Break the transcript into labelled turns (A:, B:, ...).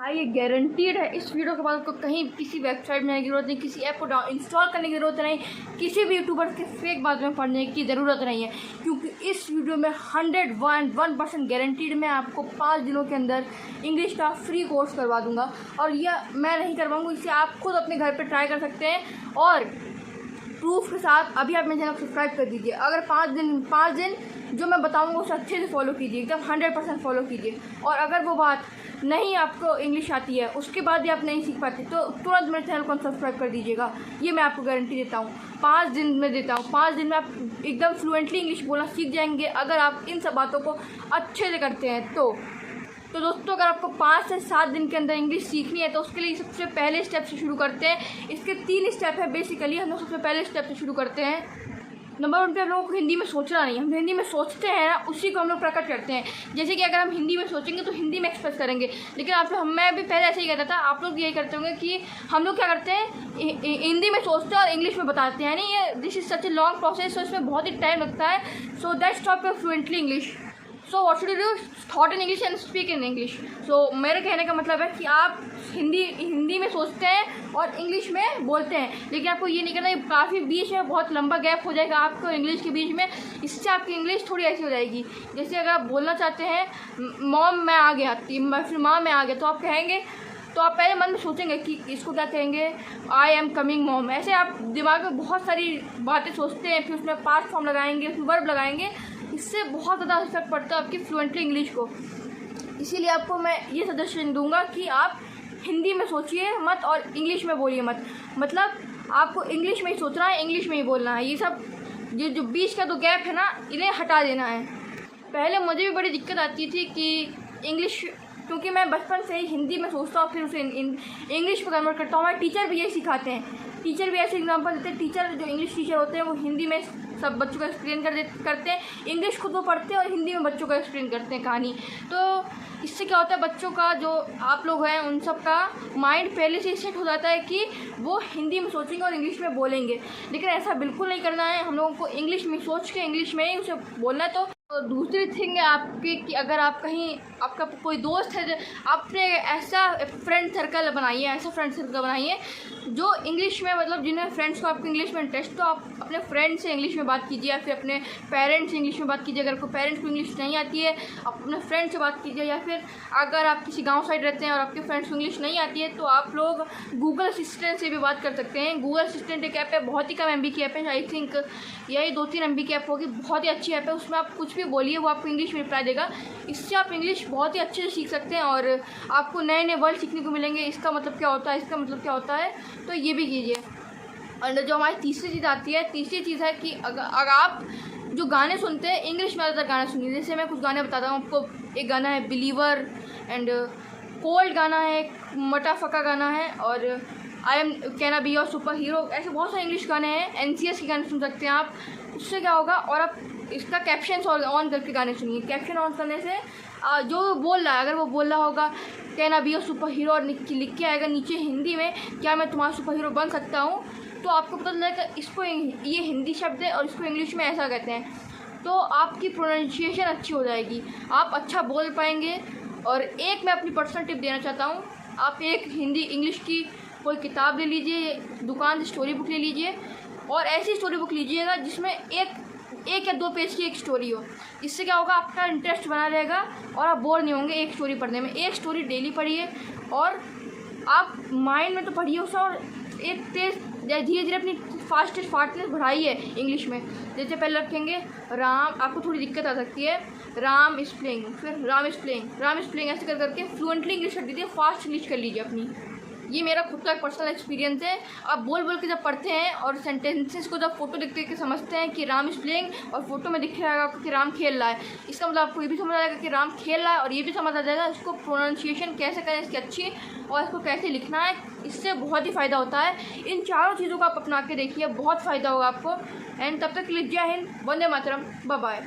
A: हाँ, ये गारंटीड है। इस वीडियो के बाद आपको कहीं किसी वेबसाइट में जाने की ज़रूरत नहीं, किसी ऐप को इंस्टॉल करने की ज़रूरत नहीं, किसी भी यूट्यूबर के फेक बात में पढ़ने की ज़रूरत नहीं है, क्योंकि इस वीडियो में 101% गारंटीड मैं आपको 5 दिनों के अंदर इंग्लिश का फ्री कोर्स करवा दूंगा। और यह मैं नहीं करवाऊँगा, इसे आप खुद अपने घर पर ट्राई कर सकते हैं। और प्रूफ के साथ अभी आप मेरे चैनल को सब्सक्राइब कर दीजिए। अगर 5 दिन जो मैं बताऊंगा उसे अच्छे से फॉलो कीजिए, एकदम 100% फॉलो कीजिए। और अगर वो बात नहीं आपको इंग्लिश आती है, उसके बाद भी आप नहीं सीख पाते, तो तुरंत मेरे चैनल को सब्सक्राइब कर दीजिएगा। ये मैं आपको गारंटी देता हूँ, 5 दिन में देता हूँ। 5 दिन में आप एकदम फ्लुएंटली इंग्लिश बोलना सीख जाएंगे, अगर आप इन सब बातों को अच्छे से करते हैं तो दोस्तों, अगर आपको 5 से 7 दिन के अंदर इंग्लिश सीखनी है तो उसके लिए सबसे पहले स्टेप से शुरू करते हैं। इसके 3 स्टेप है बेसिकली। हम लोग सबसे पहले स्टेप से शुरू करते हैं। नंबर 1 पे हम लोगों को हिंदी में सोचना नहीं है। हम हिंदी में सोचते हैं ना, उसी को हम लोग प्रकट करते हैं। जैसे कि अगर हम हिंदी में सोचेंगे तो हिंदी में एक्सप्रेस करेंगे। लेकिन मैं भी पहले ऐसे ही कहता था, आप लोग यही करते होंगे कि हम लोग क्या करते हैं, हिंदी में सोचते हैं और इंग्लिश में बताते हैं। नहीं, ये this is such a long process, तो इसमें बहुत ही टाइम लगता है। So that stop your fluently English. So what should you do, thought in English and speak in English. So मेरे कहने का मतलब है कि आप हिंदी में सोचते हैं और इंग्लिश में बोलते हैं, लेकिन आपको ये नहीं करना। काफ़ी बीच में बहुत लंबा गैप हो जाएगा आपको इंग्लिश के बीच में। इससे आपकी इंग्लिश थोड़ी ऐसी हो जाएगी, जैसे अगर आप बोलना चाहते हैं मॉम मैं आ गया, फिर माँ मैं आ गया, तो आप कहेंगे, तो आप पहले मन में सोचेंगे कि इसको क्या कहेंगे, आई एम कमिंग मॉम। ऐसे आप दिमाग में बहुत सारी बातें सोचते हैं, फिर उसमें पास्ट फॉर्म लगाएंगे, फिर वर्ब लगाएंगे। इससे बहुत ज़्यादा इफेक्ट पड़ता है आपकी फ्लुएंटली इंग्लिश को। इसीलिए आपको मैं ये सजेशन दूंगा कि आप हिंदी में सोचिए मत और इंग्लिश में बोलिए मत। मतलब आपको इंग्लिश में ही सोचना है, इंग्लिश में ही बोलना है। ये जो बीच का 2 गैप है ना, इन्हें हटा देना है। पहले मुझे भी बड़ी दिक्कत आती थी कि इंग्लिश, क्योंकि मैं बचपन से ही हिंदी में सोचता हूँ फिर उसे इंग्लिश में कन्वर्ट करता हूँ। हमारे टीचर भी यही सिखाते हैं। टीचर भी ऐसे एग्जाम्पल देते हैं। टीचर जो इंग्लिश टीचर होते हैं वो हिंदी में सब बच्चों को एक्सप्लेन करते हैं, इंग्लिश खुद वो पढ़ते हैं और हिंदी में बच्चों को एक्सप्लेन करते हैं कहानी। तो इससे क्या होता है, बच्चों का जो आप लोग हैं उन सब का माइंड पहले से सेट हो जाता है कि वो हिंदी में सोचेंगे और इंग्लिश में बोलेंगे। लेकिन ऐसा बिल्कुल नहीं करना है। हम लोगों को इंग्लिश में सोच के इंग्लिश में ही उसे बोलना है। तो दूसरी थिंग है आपकी कि अगर आप कहीं, आपका कोई दोस्त है, आपने ऐसा फ्रेंड सर्कल बनाइए जो इंग्लिश में, मतलब जिन्हें फ्रेंड्स को आपको इंग्लिश में इंटरेस्ट, तो आप अपने फ्रेंड से इंग्लिश में बात कीजिए, या फिर अपने पेरेंट्स से इंग्लिश में बात कीजिए। अगर आपको पेरेंट्स को इंग्लिश नहीं आती है, आप अपने फ्रेंड से बात कीजिए। या फिर अगर आप किसी गाँव साइड रहते हैं और आपके फ्रेंड्स को इंग्लिश नहीं आती है, तो आप लोग गूगल असिस्टेंट से भी बात कर सकते हैं। गूगल असिस्टेंट एक ऐप है, बहुत ही कम MB की ऐप है। आई थिंक यही 2-3 MB की ऐप होगी। बहुत ही अच्छी ऐप है। उसमें आप कुछ भी बोलिए, वो आपको इंग्लिश में रिप्लाई देगा। इससे आप इंग्लिश बहुत ही अच्छे से सीख सकते हैं और आपको नए वर्ड सीखने को मिलेंगे। इसका मतलब क्या होता है, इसका मतलब क्या होता है, तो ये भी कीजिए। और जो हमारी तीसरी चीज़ आती है, तीसरी चीज़ है कि अगर आप जो गाने सुनते हैं, इंग्लिश में ज़्यादातर गाने सुनिए। जैसे मैं कुछ गाने बताता हूँ आपको। एक गाना है बिलीवर, एंड कोल्ड गाना है, मटाफका गाना है, और I am can be your super hero. ऐसे बहुत सारे इंग्लिश गाने हैं। NCS के गाने सुन सकते हैं आप। उससे क्या होगा, और आप इसका कैप्शन ऑन करके गाने सुनिए। कैप्शन ऑन करने से जो बोल रहा है, अगर वो बोल रहा होगा can be your super hero और लिख के आएगा नीचे हिंदी में, क्या मैं तुम्हारा सुपर हीरो बन सकता हूँ, तो आपको पता चलेगा इसको, ये हिंदी शब्द है और इसको इंग्लिश में ऐसा कहते हैं। तो आपकी प्रोनाउंसिएशन अच्छी हो जाएगी, आप अच्छा बोल पाएंगे। और एक मैं अपनी पर्सनल टिप देना चाहता हूँ। आप एक हिंदी इंग्लिश की कोई किताब ले लीजिए, दुकान से स्टोरी बुक ले लीजिए, और ऐसी स्टोरी बुक लीजिएगा जिसमें एक या 2 पेज की एक स्टोरी हो। इससे क्या होगा, आपका इंटरेस्ट बना रहेगा और आप बोर नहीं होंगे एक स्टोरी पढ़ने में। एक स्टोरी डेली पढ़िए और आप माइंड में तो पढ़िए उसे, और एक तेज धीरे धीरे अपनी फास्टेस्ट बढ़ाइए इंग्लिश में। जैसे पहले रखेंगे राम, आपको थोड़ी दिक्कत आ सकती है, राम इज प्लेइंग, फिर राम इज प्लेइंग, ऐसे कर करके फ्लुएंटली इंग्लिश कर दीजिए, फास्ट इंग्लिश कर लीजिए अपनी। ये मेरा खुद का एक पर्सनल एक्सपीरियंस है। आप बोल के जब पढ़ते हैं और सेंटेंसेस को जब फोटो देख के समझते हैं कि राम इज प्लेइंग, और फोटो में दिख रहा है आपको कि राम खेल रहा है, इसका मतलब आपको ये भी समझ आ जाएगा कि राम खेल रहा है, और ये भी समझ आ जाएगा इसको प्रोनाउंसिएशन कैसे करें इसकी अच्छी, और इसको कैसे लिखना है। इससे बहुत ही फ़ायदा होता है। इन चारों चीज़ों को आप अपना के देखिए, बहुत फ़ायदा होगा आपको। एंड तब तक के लिए जय हिंद, वंदे मातरम, बाय बाय।